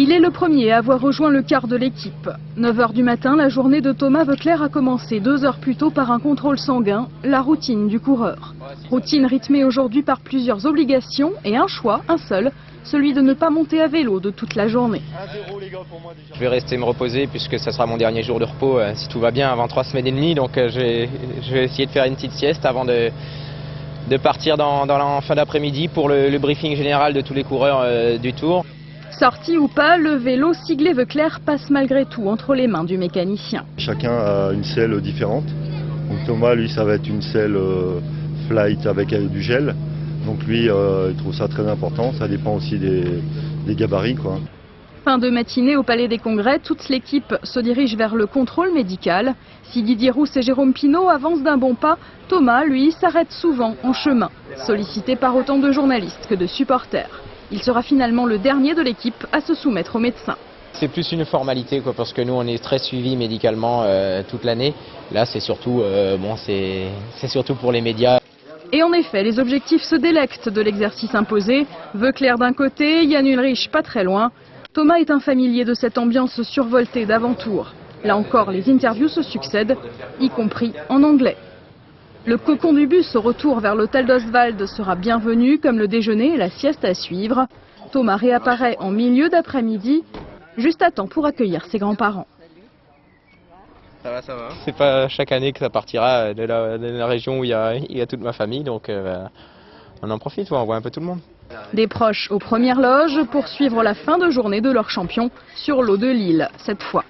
Il est le premier à avoir rejoint le quart de l'équipe. 9 h du matin, la journée de Thomas Voeckler a commencé 2 heures plus tôt par un contrôle sanguin, la routine du coureur. Routine rythmée aujourd'hui par plusieurs obligations et un choix, un seul, celui de ne pas monter à vélo de toute la journée. Je vais rester me reposer puisque ça sera mon dernier jour de repos si tout va bien avant 3 semaines et demie. Donc je vais essayer de faire une petite sieste avant de partir dans la fin d'après-midi pour le briefing général de tous les coureurs du Tour. Sorti ou pas, le vélo siglé Voeckler passe malgré tout entre les mains du mécanicien. Chacun a une selle différente. Donc Thomas, lui, ça va être une selle flight avec du gel. Donc lui, il trouve ça très important. Ça dépend aussi des gabarits, quoi. Fin de matinée au Palais des Congrès, toute l'équipe se dirige vers le contrôle médical. Si Didier Rousse et Jérôme Pinault avancent d'un bon pas, Thomas, lui, s'arrête souvent en chemin, sollicité par autant de journalistes que de supporters. Il sera finalement le dernier de l'équipe à se soumettre au médecin. C'est plus une formalité quoi, parce que nous on est très suivis médicalement toute l'année. Là c'est surtout, c'est surtout pour les médias. Et en effet, les objectifs se délectent de l'exercice imposé. Voeckler d'un côté, Jan Ullrich pas très loin. Thomas est un familier de cette ambiance survoltée d'avant-tour. Là encore, les interviews se succèdent, y compris en anglais. Le cocon du bus au retour vers l'hôtel d'Oswald sera bienvenu, comme le déjeuner et la sieste à suivre. Thomas réapparaît en milieu d'après-midi, juste à temps pour accueillir ses grands-parents. Ça va, ça va. C'est pas chaque année que ça partira de la région où il y a toute ma famille, donc on en profite, on voit un peu tout le monde. Des proches aux premières loges pour suivre la fin de journée de leur champion sur l'eau de Lille, cette fois.